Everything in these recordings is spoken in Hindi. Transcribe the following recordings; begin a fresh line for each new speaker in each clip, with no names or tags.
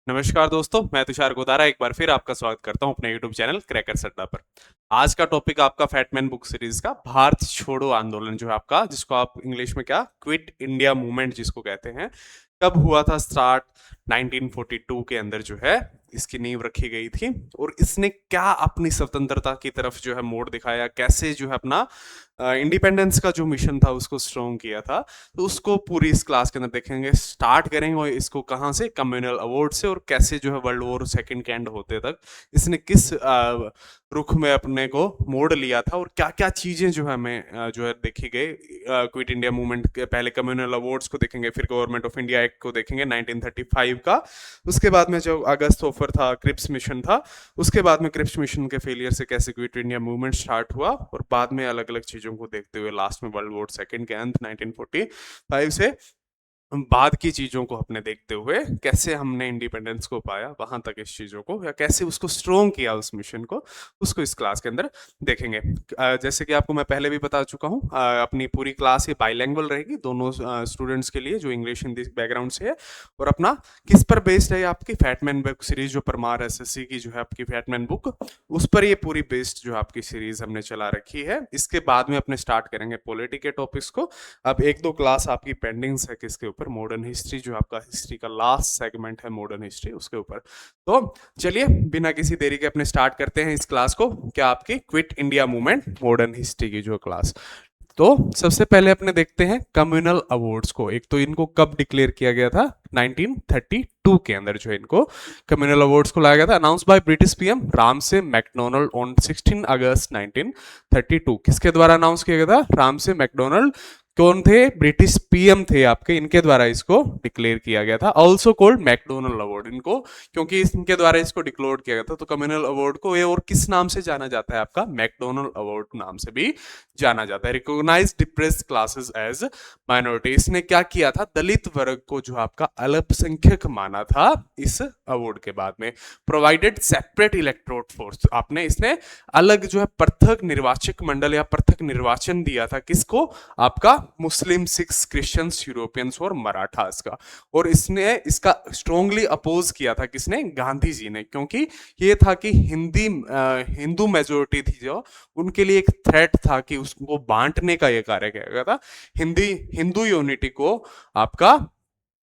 नमस्कार दोस्तों, मैं तुषार गोदारा एक बार फिर आपका स्वागत करता हूं अपने YouTube चैनल क्रैकर सट्टा पर। आज का टॉपिक आपका फैटमैन बुक सीरीज का भारत छोड़ो आंदोलन जो है आपका, जिसको आप इंग्लिश में क्या क्विट इंडिया मूवमेंट जिसको कहते हैं, कब हुआ था स्टार्ट। 1942 के अंदर जो है इसकी नींव रखी गई थी और इसने क्या अपनी स्वतंत्रता की तरफ जो है मोड़ दिखाया, कैसे जो है अपना इंडिपेंडेंस का जो मिशन था उसको स्ट्रॉन्ग किया था। तो उसको पूरी इस क्लास के अंदर देखेंगे, स्टार्ट करेंगे और इसको कहाँ से, कम्युनल अवार्ड से, और कैसे जो है वर्ल्ड वॉर सेकंड के एंड होते तक इसने किस रुख में अपने को मोड़ लिया था और क्या क्या चीजें जो है हमें जो है देखी गई क्विट इंडिया मूवमेंट के। पहले कम्युनल अवार्ड्स को देखेंगे, फिर गवर्नमेंट ऑफ इंडिया एक्ट को देखेंगे 1935 का। उसके बाद में जो अगस्त ऑफर था, क्रिप्स मिशन था, उसके बाद में क्रिप्स मिशन के फेलियर से कैसे क्विट इंडिया मूवमेंट स्टार्ट हुआ, और बाद में अलग अलग चीजों को देखते हुए लास्ट में वर्ल्ड वॉर सेकंड के अंत 1945 से बाद की चीजों को अपने देखते हुए कैसे हमने इंडिपेंडेंस को पाया वहां तक इस चीजों को, या कैसे उसको स्ट्रॉन्ग किया उस मिशन को, उसको इस क्लास के अंदर देखेंगे। जैसे कि आपको मैं पहले भी बता चुका हूँ, अपनी पूरी क्लास ये बाइलैंग्वेज रहेगी दोनों स्टूडेंट्स के लिए जो इंग्लिश हिंदी बैकग्राउंड से है। और अपना किस पर बेस्ड है आपकी फैटमैन बुक सीरीज, जो परमार एसएससी की जो है आपकी फैटमैन बुक, उस पर ये पूरी बेस्ड जो आपकी सीरीज हमने चला रखी है। इसके बाद में अपने स्टार्ट करेंगे पॉलिटी के टॉपिक्स को। अब एक दो क्लास आपकी पेंडिंग्स है किसके ऊपर, मॉडर्न हिस्ट्री, जो आपका हिस्ट्री का लास्ट सेगमेंट है मॉडर्न हिस्ट्री, उसके ऊपर। तो चलिए बिना किसी देरी के अपने स्टार्ट करते हैं इस क्लास को, क्या आपकी quit India movement modern history की जो क्लास। तो सबसे पहले अपने देखते हैं कम्युनल अवार्ड्स को। एक तो इनको कब डिक्लेयर किया गया था, 1932 के अंदर जो इनको कम्युनल अवार्ड्स को लाया गया था, announce by British PM Ramsay McDonald on 16 अगस्त 1932। किसके द्वारा अनाउंस किया गया था, रामसे मैकडोनल्ड। कौन थे, ब्रिटिश पीएम थे आपके, इनके द्वारा इसको डिक्लेयर किया गया था। ऑल्सो कॉल्ड मैकडोनल्ड अवार्ड इनको, क्योंकि इनके द्वारा इसको डिक्लेयर किया गया था। तो कम्युनल अवार्ड को ये और किस नाम से जाना जाता है, आपका मैकडोनल्ड अवार्ड नाम से भी जाना जाता है। Recognize depressed classes as minority, इसने क्या किया था, दलित वर्ग को जो आपका अल्पसंख्यक माना था इस अवार्ड के बाद में। प्रोवाइडेड सेपरेट इलेक्टोरल फोर्स, आपने इसने अलग जो है पृथक निर्वाचक मंडल या पृथक निर्वाचन दिया था किसको, आपका मुस्लिम, सिख्स, क्रिश्चियंस, यूरोपियंस और मराठास का। और इसने इसका स्ट्रांगली अपोज किया था किसने, गांधी जी ने, क्योंकि ये था कि हिंदू मेजोरिटी थी जो, उनके लिए एक थ्रेट था कि उसको बांटने का ये कार्य किया गया था। हिंदू यूनिटी को आपका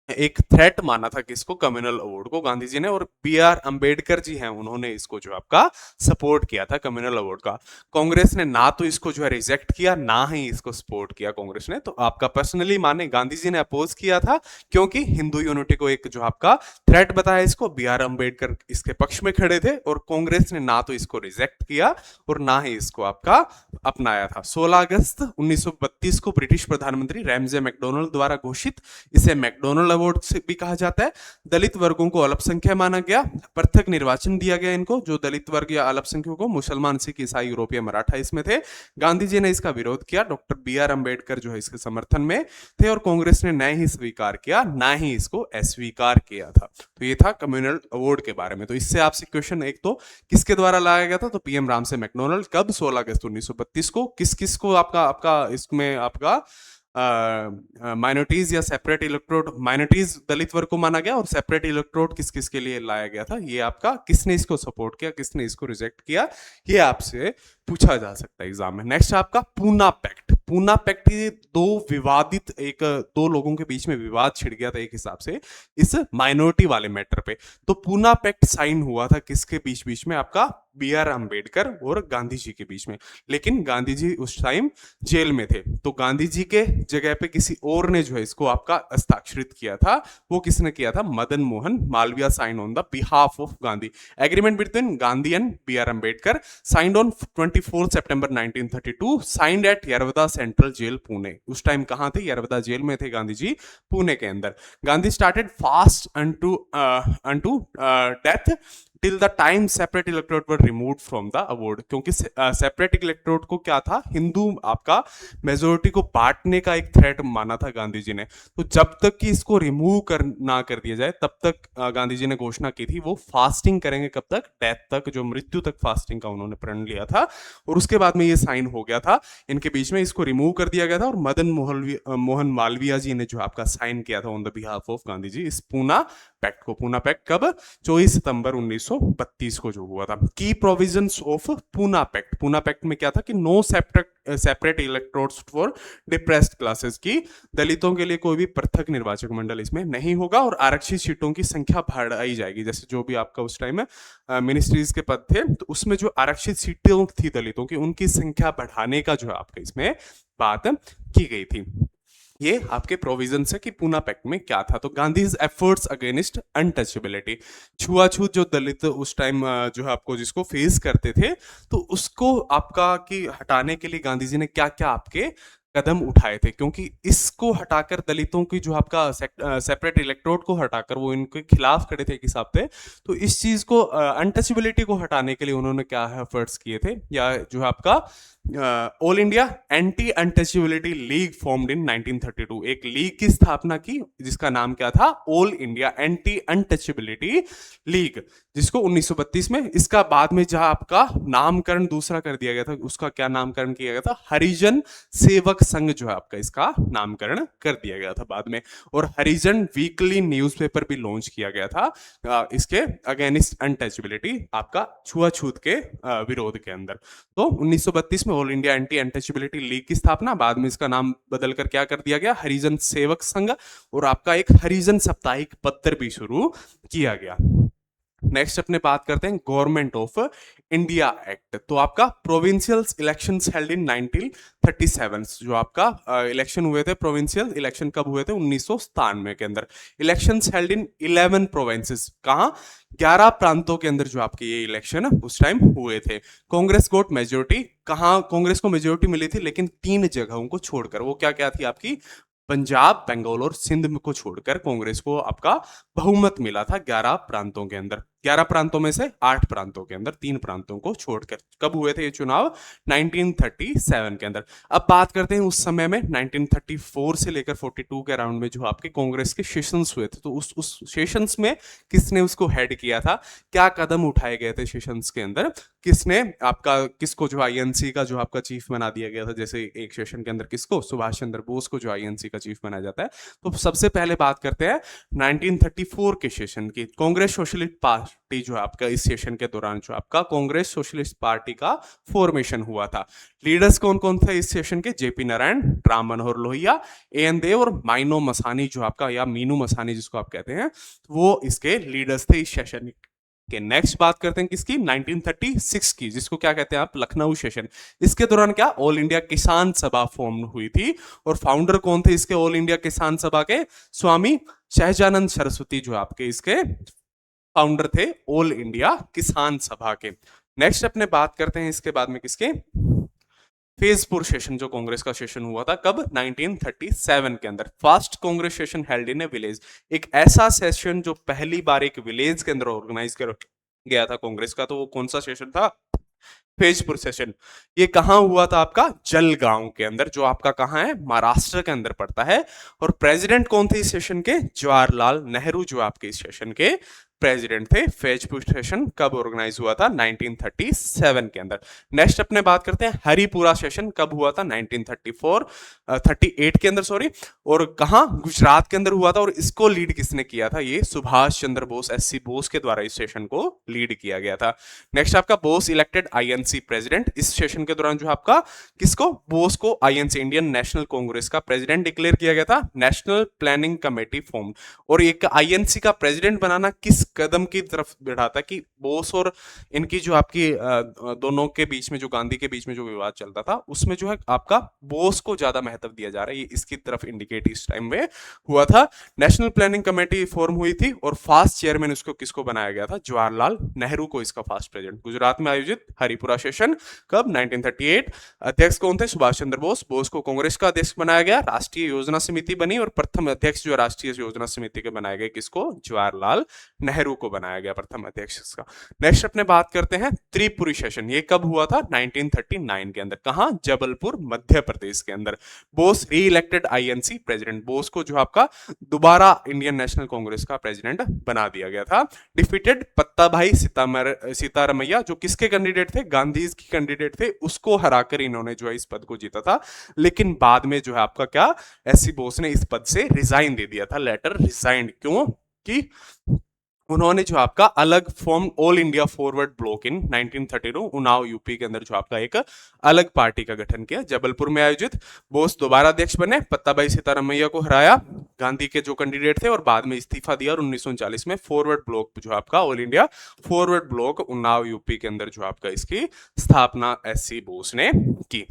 एक थ्रेट माना था किसको, कम्युनल अवार्ड को, गांधी जी ने। और बी आर अंबेडकर जी हैं, उन्होंने इसको जो आपका सपोर्ट किया था कम्युनल अवार्ड का। कांग्रेस ने ना तो इसको जो है रिजेक्ट किया, ना ही इसको सपोर्ट किया कांग्रेस ने। तो आपका पर्सनली माने गांधी जी ने अपोज किया था, क्योंकि हिंदू यूनिटी को एक जो आपका थ्रेट बताया इसको, बी आर अंबेडकर इसके पक्ष में खड़े थे, और कांग्रेस ने ना तो इसको रिजेक्ट किया और ना ही इसको आपका अपनाया था। 16 अगस्त 1932 को ब्रिटिश प्रधानमंत्री रैमजे मैकडोनल्ड द्वारा घोषित, इसे मैकडोनल्ड अवार्ड से भी कहा जाता है। दलित वर्गों को अल्पसंख्यक माना गया, पृथक निर्वाचन दिया गया इनको, जो दलित वर्ग या अल्पसंख्यकों को, मुसलमान, सिख, ईसाई, यूरोपीय, मराठा इसमें थे। गांधी जी ने इसका विरोध किया, डॉक्टर बी आर अंबेडकर जो है इसके समर्थन में थे, और कांग्रेस ने न ही स्वीकार किया ना ही इसको अस्वीकार किया था। तो ये था कम्युनल अवार्ड के बारे में। तो इससे आपसे क्वेश्चन एक तो किसके द्वारा लाया गया था, तो पीएम रामसे मैकडोनल्ड, कब, 16 अगस्त 1932 को। किस किस को आपका आपका इसमें आपका माइनॉरिटीज या सेपरेट इलेक्ट्रोड, माइनॉरिटीज दलित वर्ग को माना गया, और सेपरेट इलेक्ट्रोड किस किस के लिए लाया गया था, ये आपका किसने इसको सपोर्ट किया, किसने इसको रिजेक्ट किया, ये आपसे पूछा जा सकता है एग्जाम में। नेक्स्ट आपका पूना पैक्ट। पूना पैक्ट ये दो लोगों के बीच में विवाद छिड़ गया था एक हिसाब से इस माइनॉरिटी वाले मैटर पे। तो पूना पैक्ट साइन हुआ था किसके बीच बीच में, आपका बी आर अंबेडकर और गांधी जी के बीच में। लेकिन गांधी जी उस टाइम जेल में थे, तो गांधी जी के जगह पे किसी और ने जो है इसको आपका हस्ताक्षरित किया था। वो किसने किया था, Madan Mohan Malviya sign on the behalf of Gandhi. Agreement between Gandhi and B R Ambedkar signed on 24 September 1932, signed at Yerwada central jail Pune. उस टाइम कहां थे, यरवदा जेल में थे गांधी जी, पुणे के अंदर। Gandhi started fast unto death till the time separate electorate were removed from the award, क्योंकि सेपरेट इलेक्टोरेट को क्या था, हिंदू आपका मेजोरिटी को बांटने का एक थ्रेट माना था गांधी जी ने। तो जब तक कि इसको रिमूव ना कर दिया जाए तब तक गांधी जी ने घोषणा की थी वो फास्टिंग करेंगे, कब तक, डेथ तक, जो मृत्यु तक फास्टिंग का उन्होंने प्रण लिया था। और उसके बाद में ये साइन हो गया था इनके बीच में, इसको रिमूव कर दिया गया था, और मदन मोहन मालवीय जी ने जो आपका साइन किया था on the behalf of Gandhi ji इस पूना पैक्ट को। पूना पैक्ट कब? 24 सितंबर 1932 को जो हुआ था। की provisions of Poona pact. Poona pact में क्या था कि no separate electorates for depressed classes, की दलितों के लिए कोई भी पृथक निर्वाचक मंडल इसमें नहीं होगा और आरक्षित सीटों की संख्या बढ़ाई जाएगी। जैसे जो भी आपका उस टाइम में मिनिस्ट्रीज के पद थे, तो उसमें जो आरक्षित सीटें थी दलितों की, उनकी संख्या बढ़ाने का जो है आपका इसमें बात की गई थी। ये आपके प्रोविजन है कि पूना पैक्ट में क्या था। तो गांधीज एफर्ट्स अगेंस्ट अनटचेबिलिटी, छुआछूत जो दलित उस टाइम जो है आपको जिसको फेस करते थे, तो उसको आपका कि हटाने के लिए गांधी जी ने क्या क्या आपके कदम उठाए थे, क्योंकि इसको हटाकर दलितों की जो आपका सेपरेट इलेक्ट्रोड को हटाकर वो इनके खिलाफ खड़े थे एक हिसाब से। तो इस चीज को अनटचेबिलिटी को हटाने के लिए उन्होंने क्या एफर्ट्स किए थे, या जो है आपका all India anti untouchability league formed in 1932, एक लीग की स्थापना की जिसका नाम क्या था? All India anti untouchability league, जिसको 1932 में, इसका बाद में जहां आपका नामकरण दूसरा कर दिया गया था, उसका क्या नामकरण किया गया था? हरिजन सेवक संघ जो है आपका, इसका नामकरण कर दिया गया था बाद में। और हरिजन वीकली न्यूज़पेपर भी लॉन्च किया गया था इसके अगेंस्ट अनटचेबिलिटी, आपका छुआछूत के विरोध के अंदर। तो 1932 में all India anti untouchability league की स्थापना, बाद में इसका नाम बदलकर क्या कर दिया गया? हरिजन सेवक संघ, और आपका एक हरिजन साप्ताहिक पत्र भी शुरू किया गया। नेक्स्ट अपने बात करते हैं गवर्नमेंट ऑफ इंडिया एक्ट। तो आपका प्रोविंशियल इलेक्शंस हेल्ड इन 1937, जो आपका इलेक्शन हुए थे, प्रोविंशियल इलेक्शन कब हुए थे? 1997 के अंदर। इलेक्शंस हेल्ड इन 11 प्रोविंसेस, कहां? 11 प्रांतों के अंदर जो आपके ये इलेक्शन उस टाइम हुए थे। कांग्रेस गोट मेजोरिटी, कहां कांग्रेस को मेजोरिटी मिली थी? लेकिन 3 जगहों को छोड़कर, वो क्या क्या थी आपकी? पंजाब, बंगाल और सिंध को छोड़कर कांग्रेस को आपका बहुमत मिला था 11 प्रांतों के अंदर। 11 प्रांतों में से 8 प्रांतों के अंदर 3 प्रांतों को छोड़कर। कब हुए थे ये चुनाव? 1937 के अंदर। अब बात करते हैं उस समय में 1934 से लेकर 42 के अराउंड में जो आपके कांग्रेस के सेशंस हुए थे, तो उस सेशंस में किसने उसको हेड किया था? क्या कदम उठाए गए थे सेशंस के अंदर? किसने आपका किसको जो आईएनसी का जो आपका चीफ बना दिया गया था? जैसे एक सेशन के अंदर किसको? सुभाष चंद्र बोस को जो आईएनसी का चीफ बनाया जाता है। तो सबसे पहले बात करते हैं 1934 के सेशन की। कांग्रेस सोशलिस्ट पार्टी जो है आपका इस सेशन के दौरान जो आपका कांग्रेस सोशलिस्ट पार्टी का फॉर्मेशन हुआ था। लीडर्स कौन कौन थे इस सेशन के? जेपी नारायण, राम मनोहर लोहिया, एएन देव और माइनो मसानी जो आपका, या मीनू मसानी जिसको आप कहते हैं, वो इसके लीडर्स थे इस सेशन के। नेक्स्ट बात करते हैं किसकी? 1936 की, जिसको क्या कहते हैं आप? लखनऊ सेशन। इसके दौरान क्या? ऑल इंडिया किसान सभा फॉर्म हुई थी, और फाउंडर कौन थे इसके ऑल इंडिया किसान सभा के? स्वामी सहजानंद सरस्वती जो आपके इसके फाउंडर थे ऑल इंडिया किसान सभा के। नेक्स्ट अपने बात करते हैं इसके बाद में किसके? फेजपुर सेशन, जो कांग्रेस का सेशन हुआ था कब? 1937 के अंदर। First Congress session held in A village, एक ऐसा सेशन जो पहली बार एक विलेज के अंदर ऑर्गेनाइज कर गया था कांग्रेस का, तो वो कौन सा सेशन था? फेजपुर सेशन। ये कहां हुआ था आपका? जलगांव के अंदर, जो आपका कहां है? महाराष्ट्र के अंदर पड़ता है। और प्रेसिडेंट कौन थे इस सेशन के? जवाहरलाल नेहरू जो आपके इस सेशन के प्रेसिडेंट थे। फेजपुर सेशन कब ऑर्गेनाइज हुआ था? 1937 के अंदर। नेक्स्ट अपने बात करते हैं हरिपुरा सेशन कब हुआ था? 38 के अंदर, सॉरी। और कहां? गुजरात के अंदर हुआ था। और इसको लीड किसने किया था? ये सुभाष चंद्र बोस, एससी बोस के द्वारा इस सेशन को लीड किया गया था। नेक्स्ट आपका बोस इलेक्टेड आईएनसी प्रेसिडेंट। इस सेशन के दौरान जो आपका किसको? बोस को आईएनसी, इंडियन नेशनल कांग्रेस का प्रेसिडेंट डिक्लेयर किया गया था। National planning committee form. और एक आईएनसी का प्रेसिडेंट बनाना किस कदम की तरफ बढ़ाता कि बोस और इनकी जो आपकी दोनों के बीच में, जो गांधी के बीच में जो विवाद चलता था, उसमें जो है आपका बोस को ज्यादा महत्व दिया जा रहा है, ये इसकी तरफ इंडिकेट इस टाइम में हुआ था। नेशनल प्लानिंग कमेटी फॉर्म हुई थी, और फास्ट चेयरमैन उसको किसको बनाया गया था? जवाहरलाल नेहरू को इसका फास्ट प्रेसिडेंट। गुजरात में आयोजित हरिपुरा सेशन कब? 1938। अध्यक्ष कौन थे? सुभाष चंद्र बोस। बोस को कांग्रेस का अध्यक्ष बनाया गया। राष्ट्रीय योजना समिति बनी, और प्रथम अध्यक्ष जो राष्ट्रीय योजना समिति के बनाए गए किसको? जवाहरलाल नेहरू को बनाया गया प्रथम अध्यक्ष का। नेक्स्ट अपने बात करते हैं त्रिपुरी सेशन। ये कब हुआ था? 1939 के अंदर। कहां? जबलपुर, मध्य प्रदेश के अंदर। बोस री इलेक्टेड आईएनसी प्रेसिडेंट। बोस को जो आपका दोबारा इंडियन नेशनल कांग्रेस का प्रेसिडेंट बना दिया गया था। डिफीटेड पत्ता भाई सीतारमैया, जो किसके कैंडिडेट थे? गांधी की कैंडिडेट थे, उसको हराकर इन्होंने जो है इस पद को जीता था। लेकिन बाद में जो है आपका क्या? एससी बोस ने इस पद से रिजाइन दे दिया था, लेटर रिजाइंड। क्यों? कि उन्होंने जो आपका अलग form all India forward block in 1932 Unnao UP के अंदर जो आपका एक अलग पार्टी का गठन किया, जबलपुर में आयोजित। बोस दोबारा अध्यक्ष बने, पत्ताबाई सीतारामैया को हराया गांधी के जो कैंडिडेट थे, और बाद में इस्तीफा दिया और 1939 में फॉरवर्ड ब्लॉक जो आपका all India forward block Unnao UP के अंदर जो आपका इसकी स्थापना एससी बोस ने की।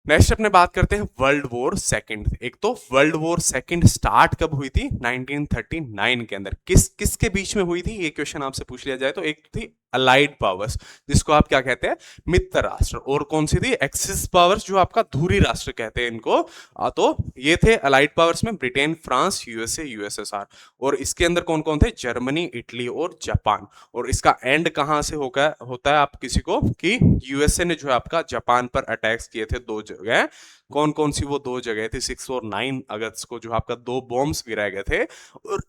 नेक्स्ट अपने बात करते हैं वर्ल्ड वॉर सेकंड। एक तो वर्ल्ड वॉर सेकंड स्टार्ट कब हुई थी? 1939 के अंदर। किसके बीच में हुई थी, ये क्वेश्चन आपसे पूछ लिया जाए तो एक थी अलाइड पावर्स, जिसको आप क्या कहते हैं, मित्र राष्ट्र, और कौन सी थी, एक्सिस पावर्स, जो आपका धुरी राष्ट्र कहते हैं इनको। तो ये थे अलाइड पावर्स में ब्रिटेन, फ्रांस, यूएसए, यूएसएसआर, और इसके अंदर कौन कौन थे, जर्मनी, इटली और जापान। और इसका एंड कहां से होता है आप किसी को, कि यूएसए ने जो आपका जापान पर अटैक्स किए थे 2 जगह। कौन कौन सी वो 2 जगह थी? 6 और 9 अगस्त को जो आपका 2 बॉम्ब्स गिराए गए थे, और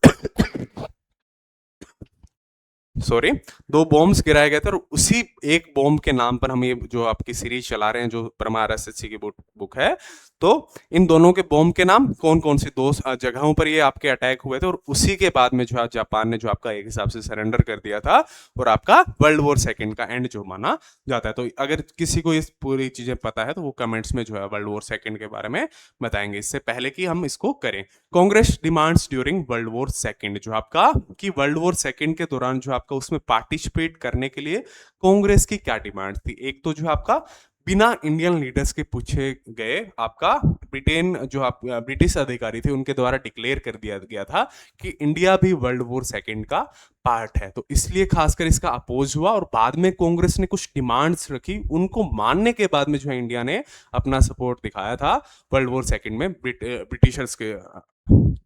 सॉरी 2 बॉम्ब्स गिराए गए थे, और उसी एक बॉम्ब के नाम पर हम ये जो आपकी सीरीज चला रहे हैं, जो परमार एसएससी की बुक है, तो इन दोनों के बॉम्ब के नाम कौन कौन सी 2 जगहों पर ये आपके अटैक हुए थे, और उसी के बाद में जो जापान ने जो आपका एक हिसाब से सरेंडर कर दिया था, और आपका वर्ल्ड वॉर सेकंड का एंड जो माना जाता है। तो अगर किसी को इस पूरी चीजें पता है तो वो कमेंट्स में जो है वर्ल्ड वॉर सेकंड के बारे में बताएंगे, इससे पहले कि हम इसको करें। Congress demands during world war second, जो आपका कि वर्ल्ड वॉर सेकंड के दौरान जो आपका उसमें पार्टिसिपेट करने के लिए कांग्रेस की क्या डिमांड थी? एक तो जो आपका बिना इंडियन लीडर्स के पूछे गए आपका ब्रिटेन जो आप ब्रिटिश अधिकारी थे उनके द्वारा डिक्लेयर कर दिया गया था कि इंडिया भी वर्ल्ड वॉर सेकंड का पार्ट है, तो इसलिए खासकर इसका अपोज हुआ। और बाद में कांग्रेस ने कुछ डिमांड्स रखी, उनको मानने के बाद में जो है इंडिया ने अपना सपोर्ट दिखाया था वर्ल्ड वॉर सेकंड में ब्रिटिशर्स के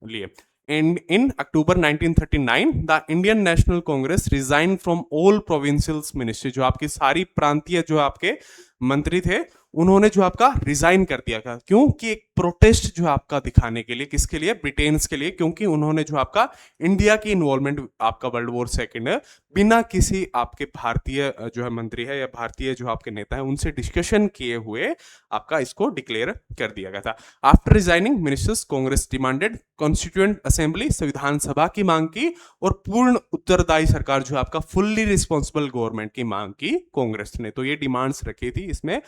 लिए। In October 1939, the Indian National Congress resigned from all provincial ministry, जो आपकी सारी प्रांतीय जो आपके मंत्री थे उन्होंने जो आपका रिजाइन कर दिया था। क्यों? कि एक प्रोटेस्ट जो आपका दिखाने के लिए, किसके लिए? ब्रिटेन्स के लिए, क्योंकि उन्होंने जो आपका इंडिया की इन्वॉल्वमेंट आपका वर्ल्ड वॉर सेकंड बिना किसी आपके भारतीय जो है मंत्री है या भारतीय जो आपके नेता है उनसे डिस्कशन किए हुए आपका इसको डिक्लेयर कर दिया गया था। After resigning ministers, Congress demanded constituent assembly, संविधान सभा की मांग की, और पूर्ण उत्तरदायी सरकार जो आपका फुल्ली रिस्पॉन्सिबल गवर्नमेंट की मांग की कांग्रेस ने। तो ये डिमांड्स रखी थी इसमें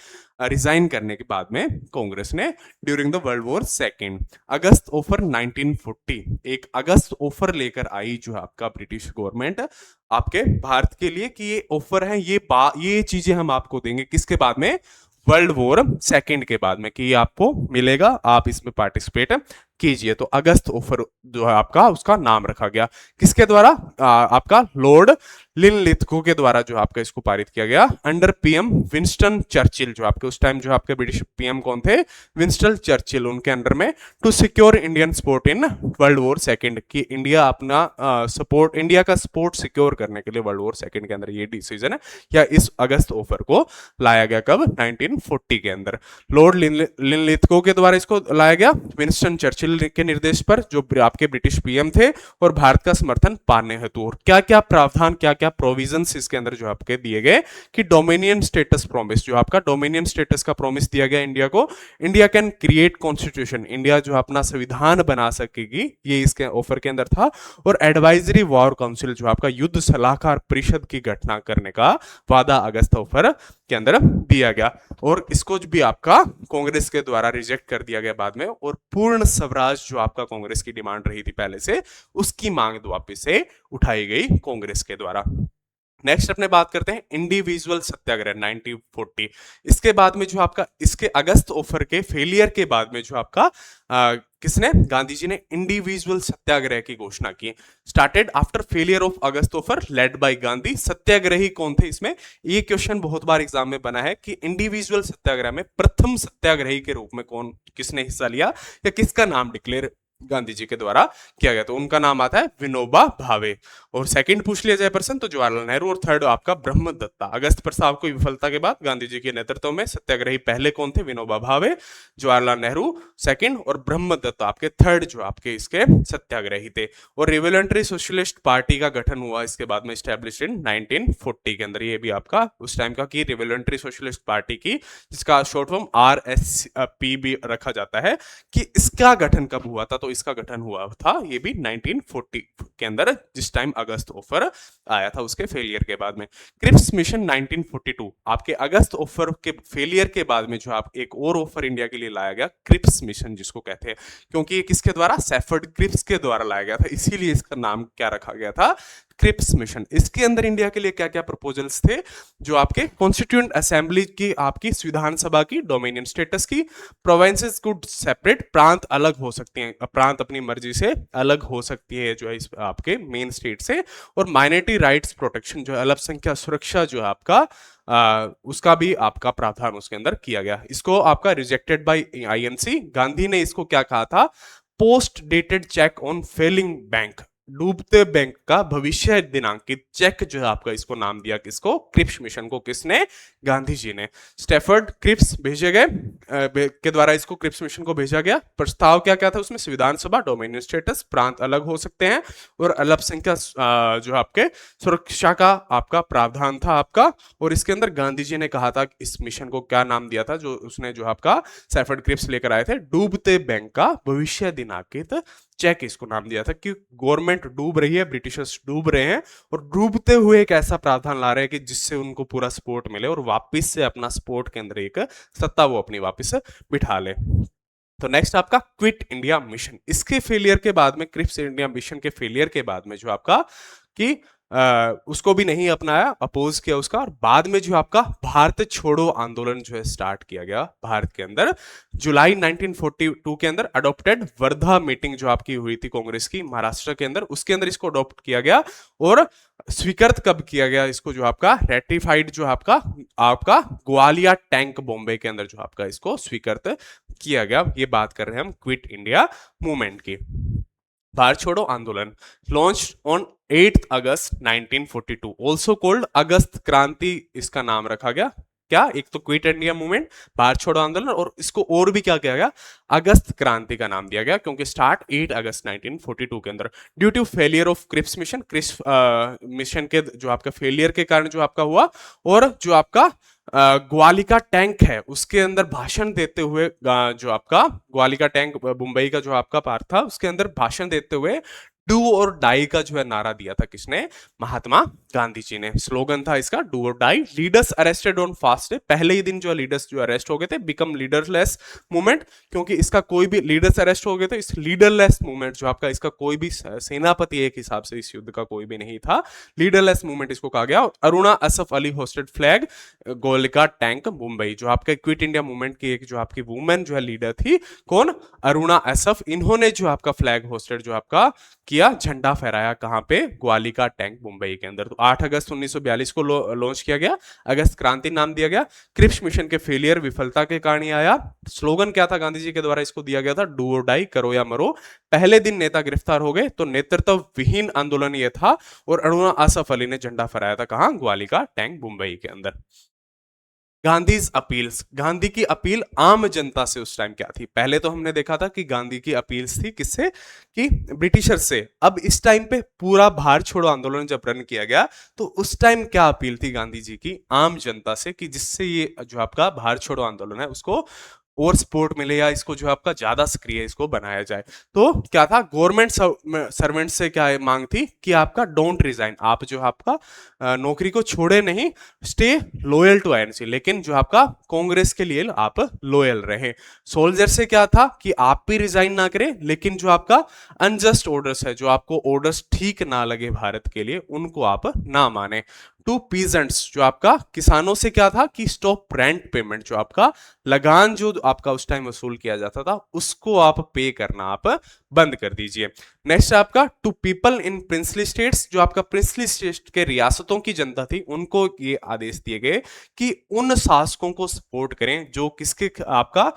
रिजाइन करने के बाद में कांग्रेस ने during the world war second. August offer 1940, एक अगस्त ऑफर लेकर आई जो आपका ब्रिटिश गवर्नमेंट आपके भारत के लिए, कि ये ऑफर है, ये चीजें हम आपको देंगे किसके बाद में? वर्ल्ड वॉर सेकंड के बाद में, कि ये आपको मिलेगा, आप इसमें पार्टिसिपेट कीजिए। तो अगस्त ऑफर जो है आपका उसका नाम रखा गया किसके द्वारा? आपका लॉर्ड लिनलिथगो के द्वारा जो आपका इसको पारित किया गया अंडर पीएम विंस्टन चर्चिल। जो आपके उस टाइम जो आपके ब्रिटिश पीएम कौन थे? विंस्टन चर्चिल, उनके अंडर में। To secure Indian support in world war second, कि इंडिया अपना सपोर्ट, इंडिया का सपोर्ट सिक्योर करने के लिए वर्ल्ड वॉर सेकंड के अंदर ये डिसीजन है या इस अगस्त ऑफर को लाया गया। कब? 1940 के अंदर लॉर्ड लिनलिथगो के द्वारा इसको लाया गया, विंस्टन चर्चिल के निर्देश पर, जो आपके ब्रिटिश पीएम थे, और भारत का समर्थन पाने हेतु। और क्या क्या प्रावधान, क्या क्या प्रोविजंस इसके अंदर जो आपके दिए गए, कि डोमिनियन स्टेटस प्रॉमिस, जो आपका डोमिनियन स्टेटस का प्रॉमिस दिया गया इंडिया को, India can create constitution, India जो अपना संविधान बना सकेगी, ये इसके ऑफर के अंदर था। और एडवाइजरी वॉर काउंसिल, जो आपका युद्ध सलाहकार परिषद की घटना करने का वादा अगस्त ऑफर के अंदर दिया गया। और इसको भी आपका कांग्रेस के द्वारा रिजेक्ट कर दिया गया बाद में, और पूर्ण स्वराज जो आपका कांग्रेस की डिमांड रही थी पहले से, उसकी मांग वापस से उठाई गई कांग्रेस के द्वारा। नेक्स्ट अपने बात करते हैं इंडिविजुअल सत्याग्रह 1940। इसके बाद में जो आपका इसके अगस्त ऑफर के फेलियर के बाद में जो आपका किसने? गांधी जी ने इंडिविजुअल सत्याग्रह की घोषणा की। Started after failure of August offer led by Gandhi. Satyagrahi कौन थे इसमें? ये क्वेश्चन बहुत बार एग्जाम में बना है कि इंडिविजुअल सत्याग्रह में प्रथम सत्याग्रही के रूप में कौन, किसने हिस्सा लिया या किसका नाम डिक्लेयर गांधी जी के द्वारा किया गया? तो उनका नाम आता है विनोबा भावे। और सेकंड पूछ लिया जाए पर्सन तो जवाहरलाल नेहरू, और थर्ड आपका ब्रह्मदत्ता। अगस्त प्रस्ताव की विफलता के बाद गांधी जी के नेतृत्व में सत्याग्रही पहले कौन थे? विनोबा भावे, जवाहरलाल नेहरू सेकंड, और ब्रह्मदत्ता आपके थर्ड जो आपके इसके सत्याग्रही थे। और रिवोल्यूशनरी सोशलिस्ट पार्टी का गठन हुआ इसके बाद में, स्टैब्लिश्ड इन 1940 के अंदर। ये भी आपका उस टाइम का की रिवोल्यूशनरी सोशलिस्ट पार्टी की, जिसका शॉर्ट फॉर्म RSP भी रखा जाता है, कि इसका गठन कब हुआ था? तो तो इसका गठन हुआ था ये भी 1940 के अंदर, जिस टाइम अगस्त ऑफर आया था उसके फेलियर के बाद में। क्रिप्स मिशन 1942, आपके अगस्त ऑफर के फेलियर के बाद में जो आप एक और ऑफर इंडिया के लिए लाया गया, क्रिप्स मिशन जिसको कहते हैं, क्योंकि ये किसके द्वारा, सेफर्ड क्रिप्स के द्वारा लाया गया था, इसीलिए इसका नाम क्या रखा गया था, क्रिप्स मिशन। इसके अंदर इंडिया के लिए क्या क्या प्रपोजल्स थे, जो आपके कॉन्स्टिट्यूएंट असेंबली की, आपकी विधान सभा की डोमिनियन स्टेटस की, प्रोविंसेस कुड सेपरेट, प्रांत अलग हो सकती हैं, प्रांत अपनी मर्जी से अलग हो सकती है जो है इस आपके मेन स्टेट से, और माइनॉरिटी राइट्स प्रोटेक्शन जो है अल्पसंख्यक सुरक्षा जो है आपका उसका भी आपका प्रावधान उसके अंदर किया गया। इसको आपका रिजेक्टेड बाय आईएनसी। गांधी ने इसको क्या कहा था, post dated cheque on failing bank, डूबते बैंक का भविष्य दिनांकित चेक जो है आपका, इसको नाम दिया किसको, क्रिप्स मिशन को। किसने, गांधी जी ने। स्टेफर्ड क्रिप्स भेजे गए के द्वारा इसको क्रिप्स मिशन को भेजा गया। प्रस्ताव क्या क्या था उसमें, संविधान सभा, डोमिनियन स्टेटस, प्रांत अलग हो सकते हैं, और अल्पसंख्यक जो आपके सुरक्षा का आपका प्रावधान था आपका। और इसके अंदर गांधी जी ने कहा था, इस मिशन को क्या नाम दिया था जो उसने जो आपका स्टेफर्ड क्रिप्स लेकर आए थे, डूबते बैंक का भविष्य दिनांकित चेक, इसको नाम दिया था कि गवर्नमेंट डूब रही है, ब्रिटिशर्स डूब रहे हैं, और डूबते हुए एक ऐसा प्रावधान ला रहे हैं कि जिससे उनको पूरा सपोर्ट मिले और वापस से अपना सपोर्ट के अंदर एक सत्ता वो अपनी वापस बिठा ले। तो नेक्स्ट आपका क्विट इंडिया मिशन। इसके फेलियर के बाद में, क्रिप्स इंडिया मिशन के फेलियर के बाद में जो आपका कि उसको भी नहीं अपनाया, अपोज किया उसका, और बाद में जो आपका भारत छोड़ो आंदोलन जो है स्टार्ट किया गया भारत के अंदर। जुलाई 1942 के अंदर अडॉप्टेड, वर्धा मीटिंग जो आपकी हुई थी कांग्रेस की महाराष्ट्र के अंदर, उसके अंदर इसको अडॉप्ट किया गया। और स्वीकृत कब किया गया इसको, जो आपका रेटिफाइड जो आपका आपका ग्वालियर टैंक बॉम्बे के अंदर जो आपका इसको स्वीकृत किया गया। ये बात कर रहे हैं हम क्विट इंडिया मूवमेंट की। भारत छोड़ो आंदोलन launch on 8 August 1942, also called August Kranti, इसका नाम रखा गया। क्या, एक तो क्विट इंडिया मूवमेंट, भारत छोड़ो आंदोलन, और इसको और भी क्या किया गया, अगस्त क्रांति का नाम दिया गया, क्योंकि स्टार्ट 8 अगस्त 1942 के अंदर। Due to failure of Cripps mission, Cripps mission के जो आपका फेलियर के कारण जो आपका हुआ, और जो आपका ग्वालिका टैंक है उसके अंदर भाषण देते हुए, जो आपका ग्वालिका टैंक मुंबई का जो आपका पार्ट था, उसके अंदर भाषण देते हुए डू और डाई का जो है नारा दिया था किसने, महात्मा गांधी जी ने। स्लोगन था इसका डू और die. Leaders arrested on first day, पहले ही दिन जो लीडर्स जो अरेस्ट हो गए थे। बिकम लीडरलेस मूवमेंट, क्योंकि इसका कोई भी लीडर्स अरेस्ट हो गए थे, इस लीडरलेस मूवमेंट जो आपका, इसका कोई भी सेनापति एक हिसाब से इस युद्ध का कोई भी नहीं था, लीडरलेस मूवमेंट इसको कहा गया। Aruna Asaf Ali hoisted flag Gowalia tank Mumbai, जो आपका क्विट इंडिया मूवमेंट की एक जो आपकी वुमेन जो है लीडर थी, कौन, अरुणा असफ, इन्होंने जो आपका फ्लैग होस्टेड जो आपका किया, झंडा फहराया, कहां पे, ग्वालिका टैंक मुंबई के अंदर। तो 8 अगस्त 1942 को लॉन्च किया गया, अगस्त क्रांति नाम दिया गया। क्रिप्स मिशन के फेलियर, विफलता के कारण ही आया। स्लोगन क्या था गांधी जी के द्वारा इसको दिया गया था, डू और डाई, करो या मरो। पहले दिन नेता गिरफ्तार हो गए, तो नेतृत्व विहीन आंदोलन ये था, और अरुणा असफ अली ने झंडा फहराया था कहां, ग्वालिका टैंक मुंबई के अंदर। गांधीज अपील्स, गांधी की अपील आम जनता से उस टाइम क्या थी। पहले तो हमने देखा था कि गांधी की अपील्स थी किससे, कि ब्रिटिशर से। अब इस टाइम पे पूरा भारत छोड़ो आंदोलन जब रन किया गया, तो उस टाइम क्या अपील थी गांधी जी की आम जनता से, कि जिससे ये जो आपका भारत छोड़ो आंदोलन है उसको और सपोर्ट मिले, या इसको जो आपका ज्यादा सक्रिय इसको बनाया जाए। तो क्या था, गवर्नमेंट सर्वेंट से क्या मांग थी, कि आपका डोंट रिजाइन, आप जो आपका नौकरी को छोड़े नहीं, स्टे लॉयल टू आईएनसी, लेकिन जो आपका कांग्रेस के लिए आप लॉयल रहे। सोल्जर से क्या था, कि आप भी रिजाइन ना करें, लेकिन जो आपका अनजस्ट ऑर्डर्स है, जो आपको ऑर्डर्स ठीक ना लगे भारत के लिए, उनको आप ना माने। टू पीजेंट्स, जो आपका किसानों से क्या था, कि स्टॉप रेंट पेमेंट, जो आपका लगान जो आपका उस टाइम वसूल किया जाता था, उसको आप पे करना आप बंद कर दीजिए। नेक्स्ट आपका to people in princely states, जो आपका प्रिंसली स्टेट के रियासतों की जनता थी, उनको ये आदेश दिए गए कि उन शासकों को सपोर्ट करें जो किसके आपका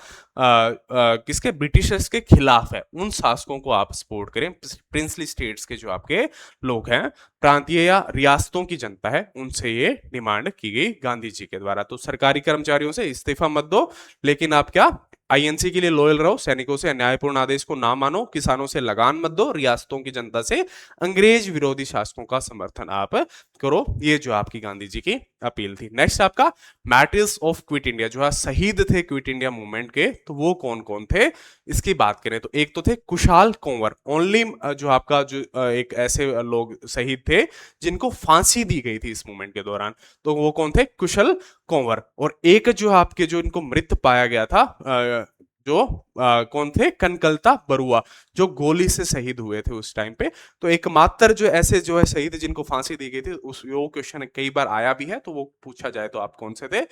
किसके, ब्रिटिशर्स के खिलाफ है, उन शासकों को आप सपोर्ट करें। प्रिंसली स्टेट्स के जो आपके लोग हैं, प्रांतीय या रियासतों की जनता है, उनसे ये डिमांड की गई गांधी जी के द्वारा। तो सरकारी कर्मचारियों से इस्तीफा मत दो, लेकिन आप क्या, आईएनसी के लिए लॉयल रहो, सैनिकों से अन्यायपूर्ण आदेश को ना मानो, किसानों से लगान मत दो, रियासतों की जनता से अंग्रेज विरोधी शासकों का समर्थन आप करो। ये जो आपकी गांधी जी की अपील थी। नेक्स्ट आपका मैटर्स ऑफ क्विट इंडिया, जो है शहीद थे क्विट इंडिया मूवमेंट के, तो वो कौन कौन थे इसकी बात करें तो एक तो थे कुशाल कंवर, ओनली जो आपका जो एक ऐसे लोग शहीद थे जिनको फांसी दी गई थी इस मूवमेंट के दौरान, तो वो कौन थे, कुशल कंवर। और एक जो आपके जो इनको मृत पाया गया था जो कौन थे, कनकलता बरुआ, जो गोली से शहीद हुए थे उस टाइम पे। तो एकमात्र जो ऐसे जो है शहीद जिनको फांसी दी गई थी, उस वो क्वेश्चन कई बार आया भी है, तो वो पूछा जाए तो आप कौन से थे,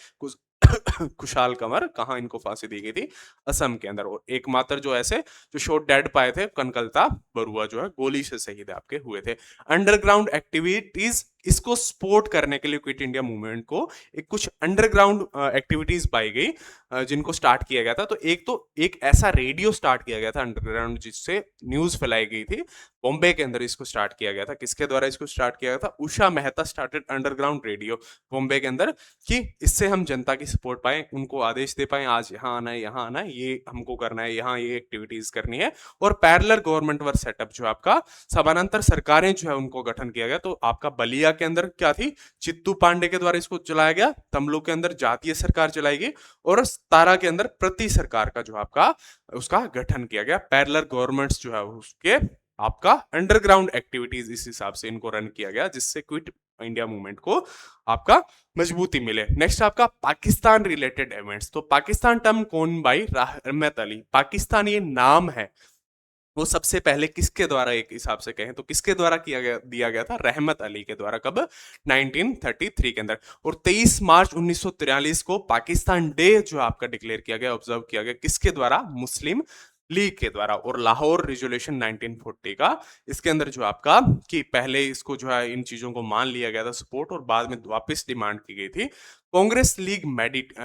कुशाल कंवर, कहाँ इनको फांसी दी गई थी, असम के अंदर। और एकमात्र जो ऐसे जो शॉट डेड पाए थे, कनकलता बरुआ जो है गोली से शहीद आपके हुए थे। अंडरग्राउंड एक्टिविटीज, इसको सपोर्ट करने के लिए क्विट इंडिया मूवमेंट को एक कुछ अंडरग्राउंड एक्टिविटीज पाई गई जिनको स्टार्ट किया गया था। तो एक ऐसा रेडियो स्टार्ट किया गया था अंडरग्राउंड, जिससे न्यूज फैलाई गई थी। बॉम्बे के अंदर इसको स्टार्ट किया गया था। किसके द्वारा इसको स्टार्ट किया गया था, Usha Mehta started underground radio Bombay के अंदर, कि इससे हम जनता की सपोर्ट पाए, उनको आदेश दे पाए, आज यहाँ आना है, यहाँ आना है, ये हमको करना है, यहाँ ये एक्टिविटीज करनी है। और पैरेलल गवर्नमेंट वर सेटअप, जो आपका समानांतर सरकारें जो है उनको गठन किया गया। तो आपका बलिया के अंदर क्या थी, चित्तू पांडे के द्वारा इसको चलाया गया। तमलू के अंदर जातीय सरकार चलाई गई, और तारा के अंदर प्रति सरकार का जो आपका उसका गठन किया गया। पैरेलल गवर्नमेंट्स जो है उसके आपका अंडरग्राउंड एक्टिविटीज इस हिसाब से इनको रन किया गया, जिससे क्विट इंडिया मूवमेंट को आपका मजबूती मिले। नेक्स्ट आपका पाकिस्तान रिलेटेड इवेंट्स। तो पाकिस्तान टर्म कौन बाई रहमत अली, पाकिस्तान ये नाम है वो सबसे पहले किसके द्वारा, एक हिसाब से कहें तो किसके द्वारा दिया गया था, रहमत अली के द्वारा। कब, 1933 के अंदर। और 23 मार्च 1943 को पाकिस्तान डे जो आपका डिक्लेयर किया गया, ऑब्जर्व किया गया, किसके द्वारा, मुस्लिम लीग के द्वारा। और लाहौर रिजोल्यूशन 1940 का, इसके अंदर जो आपका कि पहले इसको जो है इन चीजों को मान लिया गया था सपोर्ट, और बाद में वापस डिमांड की गई थी। कांग्रेस लीग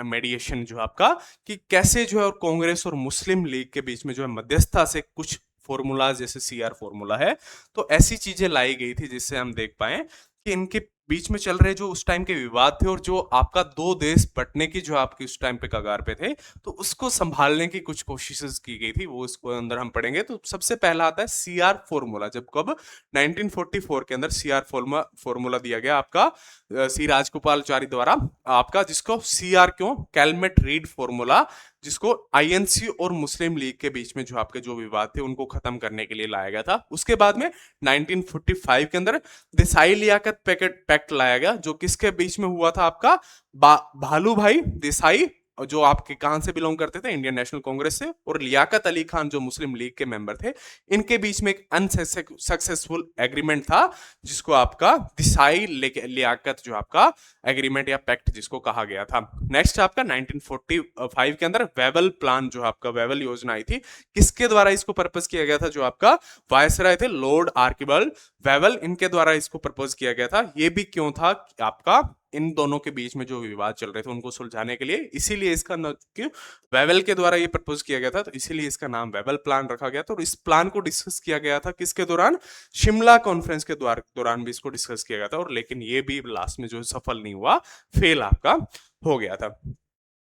मेडिएशन जो आपका, कि कैसे जो है कांग्रेस और मुस्लिम लीग के बीच में जो है मध्यस्थता से कुछ फॉर्मूला, जैसे सीआर फॉर्मूला है, तो ऐसी चीजें लाई गई थी जिससे हम देख पाए कि इनके बीच में चल रहे जो उस टाइम के विवाद थे, और जो आपका दो देश बंटने की जो आपकी उस टाइम पे कगार पे थे, तो उसको संभालने की कुछ कोशिशें की गई थी, वो इसको अंदर हम पढ़ेंगे। तो सबसे पहला आता है सीआर फॉर्मूला, जब कब, 1944 के अंदर सीआर फॉर्मूला दिया गया आपका सी राजगोपालचारी द्वारा आपका, जिसको सीआर क्यों, कैलमेट रीड फॉर्मूला, जिसको आईएनसी और मुस्लिम लीग के बीच में जो आपके जो विवाद थे उनको खत्म करने के लिए लाया गया था। उसके बाद में 1945 के अंदर देसाई लियाकत पैक्ट लाया गया, जो किसके बीच में हुआ था आपका, भालू भाई देसाई, जो आपके कहां से बिलोंग करते थे, इंडियन नेशनल कांग्रेस से, और लियाकत अली खान जो मुस्लिम लीग के मेंबर थे, इनके बीच में एक अनसक्सेसफुल एग्रीमेंट था, जिसको आपका दिसाई लियाकत जो आपका एग्रीमेंट या पैक्ट जिसको कहा गया था। नेक्स्ट आपका 1945 के अंदर वेवल प्लान, जो आपका वेवल योजना आई थी, किसके द्वारा इसको पर्पज किया गया था, जो आपका वायसराय थे लॉर्ड आर्किबल्ड वेवल, इनके द्वारा इसको प्रपोज किया गया था। ये भी क्यों था, आपका इन दोनों के बीच में जो विवाद चल रहे थे उनको सुलझाने के लिए, इसीलिए इसका क्यों वेवल के द्वारा ये प्रपोज किया गया था, तो इसीलिए इसका नाम वेवल प्लान रखा गया था। और इस प्लान को डिस्कस किया गया था किसके दौरान, शिमला कॉन्फ्रेंस के दौरान भी इसको डिस्कस किया गया था, और लेकिन ये भी लास्ट में जो सफल नहीं हुआ, फेल आपका हो गया था।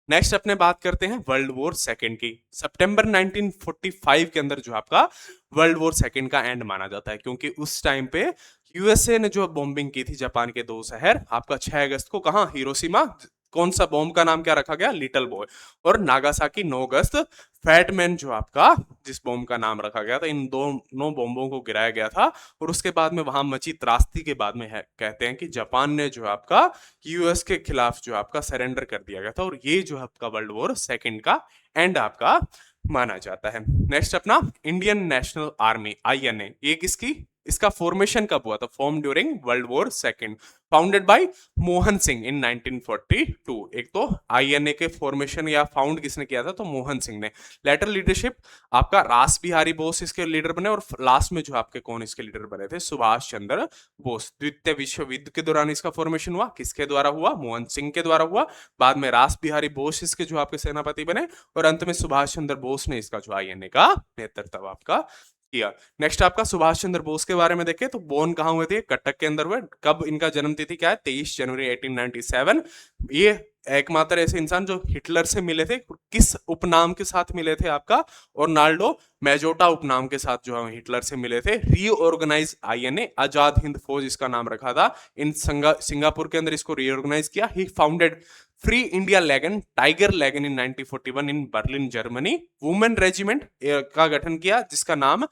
नेक्स्ट अपने बात करते हैं वर्ल्ड वॉर सेकेंड की। सितंबर 1945 के अंदर जो आपका वर्ल्ड वॉर सेकेंड का एंड माना जाता है, क्योंकि उस टाइम पे यूएसए ने जो बॉम्बिंग की थी जापान के दो शहर, आपका 6 अगस्त को, कहा, हिरोशिमा, कौन सा बॉम्ब का नाम क्या रखा गया, लिटिल बॉय, और नागासाकी 9 अगस्त, फैटमैन जो आपका जिस बॉम्ब का नाम रखा गया था, इन दोनों बॉम्बों को गिराया गया था। और उसके बाद में वहां मची त्रासदी के बाद में है कहते हैं कि जापान ने जो आपका यूएस के खिलाफ जो आपका सरेंडर कर दिया गया था, और ये जो आपका वर्ल्ड वॉर सेकेंड का एंड आपका माना जाता है। नेक्स्ट अपना इंडियन नेशनल आर्मी आईएनए, ये किसकी, इसका फॉर्मेशन कब हुआ था, form during world war second, founded by Mohan Singh in 1942। एक तो आईएनए के फॉर्मेशन या फाउंड किसने किया था, तो मोहन सिंह ने। लेटर लीडरशिप आपका रास बिहारी बोस इसके लीडर बने, और लास्ट में जो आपके कौन इसके लीडर बने थे, सुभाष चंद्र बोस। द्वितीय विश्व युद्ध के दौरान इसका फॉर्मेशन हुआ, किसके द्वारा हुआ, मोहन सिंह के द्वारा हुआ। बाद में रास बिहारी बोस इसके जो आपके सेनापति बने, और अंत में सुभाष चंद्र बोस ने इसका जो आईएनए का नेतृत्व आपका किया। नेक्स्ट आपका सुभाष चंद्र बोस के बारे में देखें तो बोर्न कहाँ हुए थे, कटक के अंदर हुए। कब इनका जन्म तिथि क्या है, 23 जनवरी 1897। ये एकमात्र ऐसे इंसान जो हिटलर से मिले थे, किस उपनाम के साथ मिले थे आपका, और नाल्डो मेजोटा उपनाम के साथ जो है हिटलर से मिले थे। रीऑर्गेनाइज आईएनए, आजाद हिंद फौज इसका नाम रखा था। इन सिंगापुर के अंदर इसको रीऑर्गेनाइज किया। He founded free India legion, tiger legion in 1941 in Berlin Germany. Women regiment का गठन किया जिसका नाम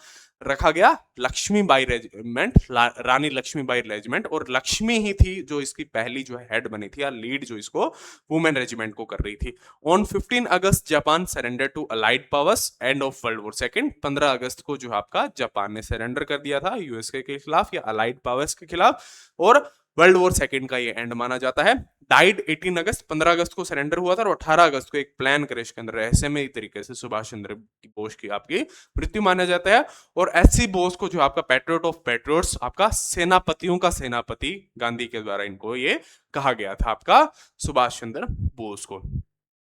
रखा गया लक्ष्मीबाई रेजिमेंट, रानी लक्ष्मीबाई रेजिमेंट। और लक्ष्मी ही थी जो इसकी पहली जो है हेड बनी थी या लीड जो इसको वुमेन रेजिमेंट को कर रही थी। On 15 August Japan surrender to allied powers, end of world war second. 15 अगस्त को जो आपका जापान ने सरेंडर कर दिया था यूएसए के खिलाफ या अलाइड पावर्स के खिलाफ, और वर्ल्ड वॉर सेकंड का ये एंड माना जाता है। डाइड 18 अगस्त, 15 अगस्त को सरेंडर हुआ था, और 18 अगस्त को एक प्लान क्रैश के अंदर रहस्यमय तरीके से सुभाष चंद्र बोस की आपकी मृत्यु माना जाता है। और एच.सी. बोस को जो आपका पैट्रियट ऑफ पैट्रियट्स, आपका सेनापतियों का सेनापति गांधी के द्वारा इनको ये कहा गया था आपका सुभाष चंद्र बोस को।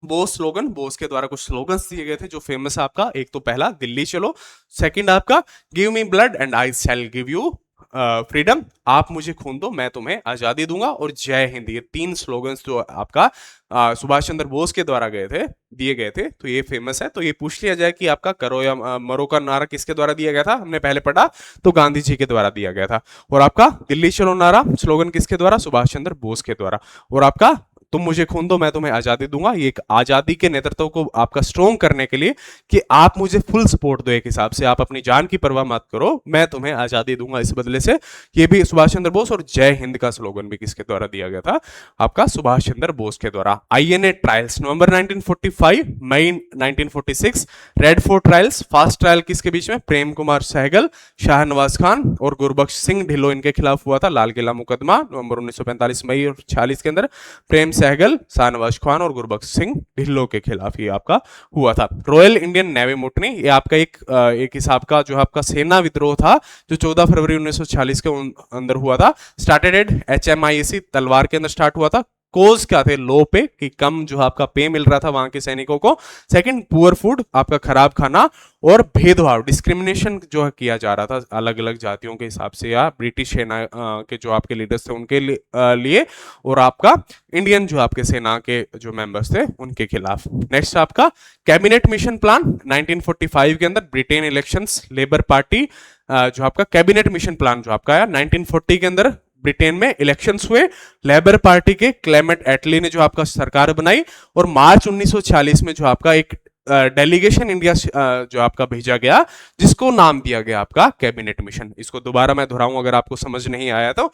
बोस स्लोगन, बोस के द्वारा कुछ स्लोगन्स दिए गए थे जो फेमस है आपका। एक तो पहला दिल्ली चलो, सेकंड आपका give me blood and I shell give you freedom, आप मुझे खून दो मैं तुम्हें आजादी दूंगा, और जय हिंद। ये तीन स्लोगन्स जो आपका सुभाष चंद्र बोस के द्वारा दिए गए थे, तो ये फेमस है। तो ये पूछ लिया जाए कि आपका करो या मरो का नारा किसके द्वारा दिया गया था, हमने पहले पढ़ा तो गांधी जी के द्वारा दिया गया था। और आपका दिल्ली चलो नारा स्लोगन किसके द्वारा, सुभाष चंद्र बोस के द्वारा। और आपका तुम मुझे खून दो मैं तुम्हें आजादी दूंगा, ये एक आजादी के नेतृत्व को आपका स्ट्रॉन्ग करने के लिए कि आप मुझे फुल सपोर्ट दो, एक हिसाब से आप अपनी जान की परवाह मत करो, मैं तुम्हें आजादी दूंगा इस बदले से। ये भी सुभाष चंद्र बोस। और जय हिंद का स्लोगन भी किसके द्वारा दिया गया था, आपका सुभाष चंद्र बोस के द्वारा। आईएनए ट्रायल्स नवंबर 1945, मई 1946। Red fort trials, fast trial किसके बीच में, प्रेम कुमार सहगल, शाहनवाज खान और गुरबख्श सिंह ढिल्लो इनके खिलाफ हुआ था। लाल किला मुकदमा नवंबर 1945 मई और 46 के अंदर प्रेम सहगल, शाहनवाज खान और गुरबख्श सिंह ढिल्लो के खिलाफ ये आपका हुआ था। रॉयल इंडियन नेवी मुटनी, ये आपका एक हिसाब का जो आपका सेना विद्रोह था जो 14 फरवरी 1946 के अंदर हुआ था। स्टार्टेड एट HMIAC तलवार के अंदर स्टार्ट हुआ था। कोज क्या थे, लो पे, कि कम जो आपका पे मिल रहा था वहां के सैनिकों को। सेकंड पुअर फूड, आपका खराब खाना, और भेदभाव डिस्क्रिमिनेशन जो है किया जा रहा था अलग अलग जातियों के हिसाब से या ब्रिटिश सेना के जो आपके लीडर्स थे उनके लिए, और आपका इंडियन जो आपके सेना के जो मेंबर्स थे उनके खिलाफ। नेक्स्ट आपका कैबिनेट मिशन प्लान 1945 के अंदर ब्रिटेन इलेक्शंस, लेबर पार्टी जो आपका कैबिनेट मिशन प्लान जो आपका है 1940 के अंदर ब्रिटेन में इलेक्शंस हुए। लेबर पार्टी के क्लेमेंट एटली ने जो आपका सरकार बनाई, और मार्च 1946 में जो आपका एक डेलीगेशन इंडिया जो आपका भेजा गया जिसको नाम दिया गया आपका कैबिनेट मिशन। इसको दोबारा मैं दोहराऊं अगर आपको समझ नहीं आया तो,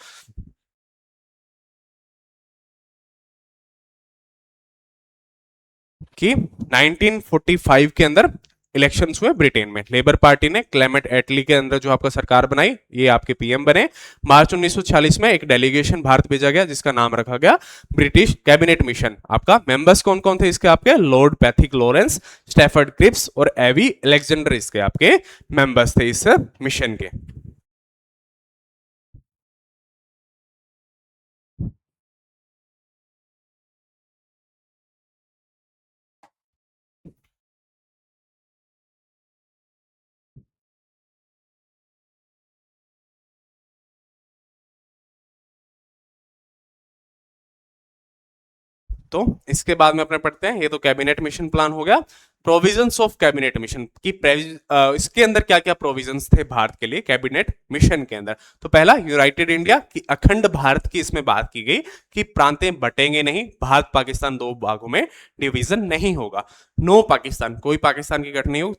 कि 1945 के अंदर इलेक्शंस हुए ब्रिटेन में, लेबर पार्टी ने क्लेमेंट एटली के अंदर जो आपका सरकार बनाई, ये आपके पीएम बने। मार्च 1946 में एक डेलीगेशन भारत भेजा गया जिसका नाम रखा गया ब्रिटिश कैबिनेट मिशन। आपका मेंबर्स कौन कौन थे इसके, आपके Lord Pethick Lawrence, Stafford Cripps और एवी अलेक्जेंडर इसके आपके मेंबर्स थे इस मिशन के। तो इसके बाद में अपने पढ़ते हैं, ये तो कैबिनेट मिशन प्लान हो गया। प्रोविजंस ऑफ कैबिनेट मिशन की इसके अंदर क्या क्या प्रोविजंस थे भारत के लिए कैबिनेट मिशन के अंदर। तो पहला यूनाइटेड इंडिया की अखंड भारत की इसमें बात की गई कि प्रांतें बटेंगे नहीं, भारत पाकिस्तान दो भागों में डिवीजन नहीं होगा। नो पाकिस्तान, कोई पाकिस्तान की गठन नहीं होगी।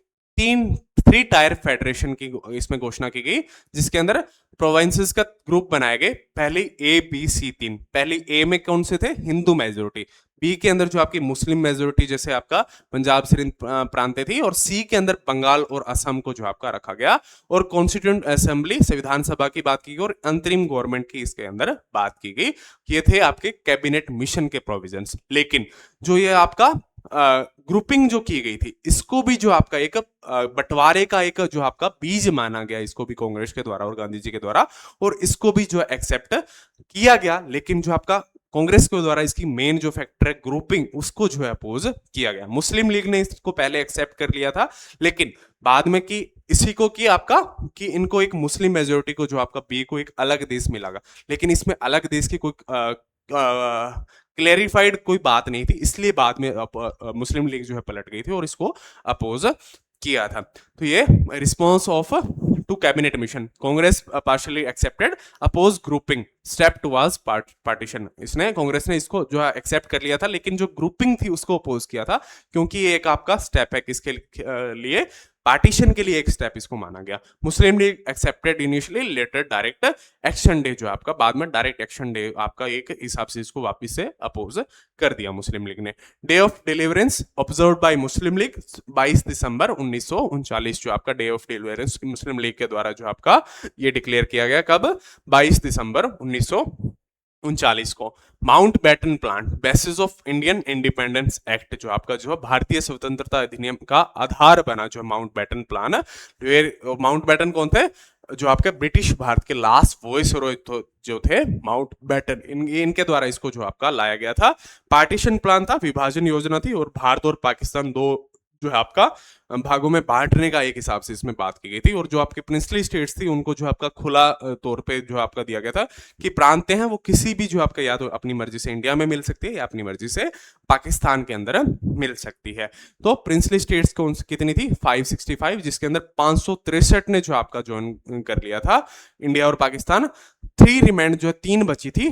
थ्री टायर फेडरेशन की इसमें घोषणा की गई जिसके अंदर प्रोविंसेस का ग्रुप बनाए गए। पहली A B C 3, पहली ए में कौन से थे, हिंदू मेजोरिटी, बी के अंदर जो आपकी मुस्लिम मेजोरिटी जैसे आपका पंजाब सिंध प्रांत थी, और सी के अंदर बंगाल और असम को जो आपका रखा गया। और कॉन्स्टिट्यूंट असेंबली संविधान सभा की बात की गई, और अंतरिम गवर्नमेंट की इसके अंदर बात की गई। ये थे आपके कैबिनेट मिशन के प्रोविजंस। लेकिन जो ये आपका ग्रुपिंग जो की गई थी, इसको भी जो आपका एक बंटवारे का एक जो आपका बीज माना गया, इसको भी कांग्रेस के द्वारा और गांधी जी के द्वारा, और इसको भी जो एक्सेप्ट किया गया। लेकिन जो आपका कांग्रेस के द्वारा इसकी मेन जो फैक्टर है ग्रुपिंग, उसको जो है अपोज किया गया। मुस्लिम लीग ने इसको पहले एक्सेप्ट कर लिया था, लेकिन बाद में की इसी को कि आपका कि इनको एक मुस्लिम मेजोरिटी को जो आपका बी को एक अलग देश मिलेगा, लेकिन इसमें अलग देश की कोई क्लेरिफाइड कोई बात नहीं थी, इसलिए बाद में मुस्लिम लीग जो है पलट गई थी और इसको अपोज किया था। तो ये response of to cabinet mission, Congress partially accepted, oppose grouping, step towards partition. इसने कांग्रेस ने इसको जो है एक्सेप्ट कर लिया था, लेकिन जो ग्रुपिंग थी उसको अपोज किया था, क्योंकि ये एक आपका स्टेप है किसके लिए, पार्टीशन के लिए एक स्टेप इसको माना गया। Muslim League accepted initially, later direct action day जो आपका बाद में डायरेक्ट एक्शन डे आपका एक हिसाब से इसको वापस से अपोज कर दिया मुस्लिम लीग ने। Day of deliverance observe by Muslim league 22 दिसंबर 1939, जो आपका day of deliverance Muslim league के द्वारा जो आपका ये डिक्लेयर किया गया, कब, 22 दिसंबर 1939 को। Mountbatten plan, basis of Indian independence act, जो आपका जो है भारतीय स्वतंत्रता अधिनियम का आधार बना जो माउंट बैटन प्लान है। माउंट बैटन कौन थे, जो आपके ब्रिटिश भारत के लास्ट वॉइस जो थे माउंट बैटन, इनके द्वारा इसको जो आपका लाया गया था। पार्टीशन प्लान था, विभाजन योजना थी, और भारत और पाकिस्तान दो जो है आपका भागों में बांटने का एक हिसाब से इसमें बात की गई थी। और जो आपकी प्रिंसली स्टेट्स थी उनको जो आपका खुला तौर पे जो आपका दिया गया था कि प्रांत हैं वो किसी भी जो आपका या तो अपनी मर्जी से इंडिया में मिल सकती है या अपनी मर्जी से पाकिस्तान के अंदर मिल सकती है। तो प्रिंसली स्टेट्स कौन कितनी थी, 565, जिसके अंदर 563 ने जो आपका ज्वाइन कर लिया था इंडिया और पाकिस्तान। 3 रिमांड जो 3 बची थी,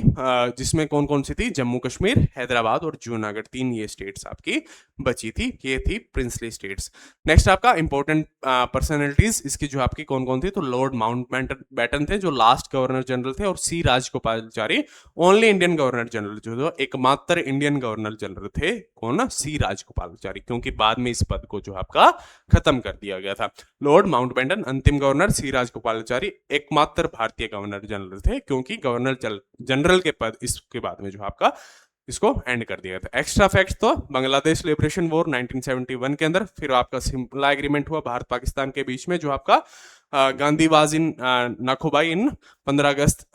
जिसमें कौन कौन सी थी, जम्मू कश्मीर, हैदराबाद और जूनागढ़, 3 ये स्टेट्स आपकी बची थी, ये थी प्रिंसली स्टेट्स। नेक्स्ट आपका इंपॉर्टेंट पर्सनैलिटीज इसकी जो आपकी कौन कौन थी, तो लॉर्ड माउंट बैटन थे जो लास्ट गवर्नर जनरल थे, और C Rajagopalachari only Indian governor general, जो एकमात्र इंडियन गवर्नर जनरल थे, कौन, सी राजगोपालाचारी, क्योंकि बाद में इस पद को जो आपका खत्म कर दिया गया था। लॉर्ड माउंट बैटन अंतिम गवर्नर, सी राजगोपालाचारी एकमात्र भारतीय गवर्नर जनरल थे, क्योंकि गवर्नर जनरल के पद इसके बाद में जो आपका इसको एंड कर दिया था। एक्स्ट्रा फैक्ट्स तो बांग्लादेश लिबरेशन वॉर 1971 के अंदर, फिर आपका सिमला एग्रीमेंट हुआ भारत पाकिस्तान के बीच में, जो आपका गांधीवाज इन नाखोबाई इन 15 अगस्त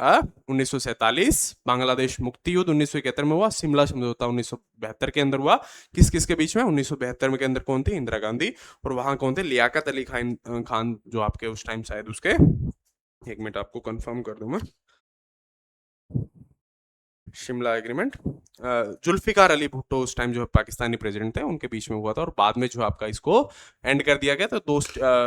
1947, बांग्लादेश मुक्ति युद्ध 1971 में हुआ, शिमला समझौता 1972 के अंदर हुआ। किस किस के बीच में, 1972 में के अंदर कौन थी, इंदिरा गांधी, और वहां कौन थे, लियाकत अली खान जो आपके उस टाइम शायद उसके, एक मिनट आपको कंफर्म कर दूं मैं, शिमला एग्रीमेंट, जुल्फिकार अली भुट्टो उस टाइम जो पाकिस्तानी प्रेसिडेंट थे उनके बीच में हुआ था, और बाद में जो आपका इसको एंड कर दिया गया। तो दो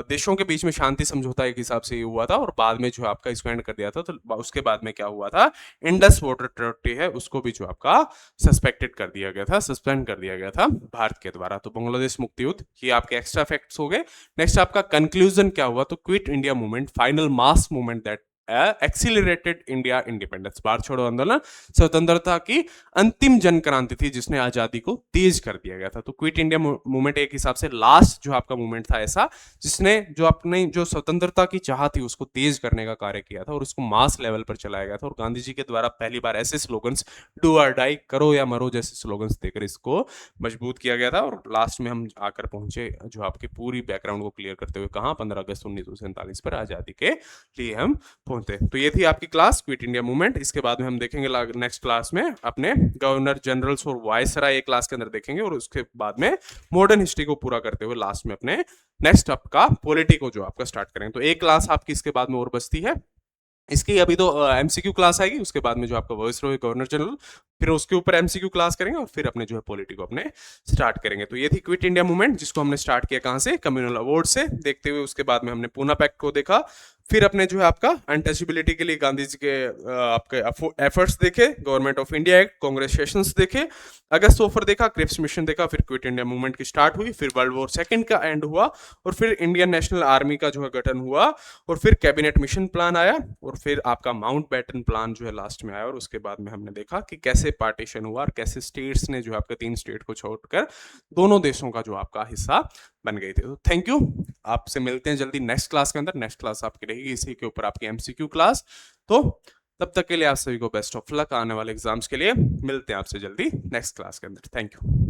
देशों के बीच में शांति समझौता एक हिसाब से हुआ था, और बाद में जो आपका इसको एंड कर दिया था। तो उसके बाद में क्या हुआ था, इंडस वाटर अथॉरिटी है उसको भी जो आपका सस्पेक्टेड कर दिया गया था, सस्पेंड कर दिया गया था भारत के द्वारा। तो बांग्लादेश मुक्ति युद्ध, ये आपके एक्स्ट्रा फैक्ट्स हो गए। नेक्स्ट आपका कंक्लूजन क्या हुआ, तो quit India movement, final mass movement that accelerated India independence, Bharat छोड़ो आंदोलन स्वतंत्रता की अंतिम जन क्रांति थी जिसने आजादी को तेज कर दिया गया था। तो क्विट इंडिया मूवमेंट एक हिसाब से लास्ट जो आपका मूवमेंट था ऐसा, जिसने जो अपने जो स्वतंत्रता की चाह थी उसको तेज करने का कार्य किया था, और उसको मास लेवल पर चलाया गया था। और गांधी जी के द्वारा पहली बार ऐसे स्लोगन्स, डू और डाई, करो या मरो जैसे स्लोगन्स देकर इसको मजबूत किया गया था। और लास्ट में हम आकर पहुंचे जो आपकी पूरी बैकग्राउंड को क्लियर करते हुए, कहां, 15 अगस्त 1947 पर आजादी के लिए हम पहुंचते। तो ये थी आपकी क्लास क्विट इंडिया मूवमेंट। इसके बाद में हम देखेंगे नेक्स्ट क्लास में अपने गवर्नर जनरल्स और वायसराय एक क्लास के अंदर देखेंगे, और उसके बाद में मॉडर्न हिस्ट्री को पूरा करते हुए लास्ट में अपने नेक्स्ट आपका पॉलिटी को जो आपका स्टार्ट करेंगे। तो एक क्लास आपकी इसके बाद में और बचती है, इसकी अभी तो एमसीक्यू क्लास आएगी, उसके बाद में जो आपका वायसराय गवर्नर जनरल, फिर उसके ऊपर एमसीक्यू क्लास करेंगे, और फिर अपने जो है पॉलिटी को अपने स्टार्ट करेंगे। तो ये थी क्विट इंडिया मूवमेंट, जिसको हमने स्टार्ट किया कहां से, कम्युनल अवार्ड से देखते हुए। उसके बाद में हमने पूना पैक्ट को देखा, फिर अपने जो है आपका अनटचेबिलिटी के लिए गांधी जी के आपके एफर्ट्स देखे, government of India act, Congress sessions देखे, अगस्त ऑफर देखा, क्रिप्स मिशन देखा, फिर क्विट इंडिया मूवमेंट की स्टार्ट हुई, फिर वर्ल्ड वॉर सेकंड का एंड हुआ, और फिर इंडियन नेशनल आर्मी का जो है गठन हुआ, और फिर कैबिनेट मिशन प्लान आया, और फिर आपका माउंट बैटन प्लान जो है लास्ट में आया। और उसके बाद में हमने देखा कि कैसे पार्टीशन हुआ और कैसे स्टेट्स ने जो आपका 3 स्टेट को छोड़कर दोनों देशों का जो आपका हिस्सा बन गई थी। तो थैंक यू, आपसे मिलते हैं जल्दी नेक्स्ट क्लास के अंदर। नेक्स्ट क्लास आपकी रहेगी इसी के ऊपर आपकी एमसीक्यू क्लास। तो तब तक के लिए आप सभी को बेस्ट ऑफ लक आने वाले एग्जाम्स के लिए। मिलते हैं आपसे जल्दी नेक्स्ट क्लास के अंदर। Thank you.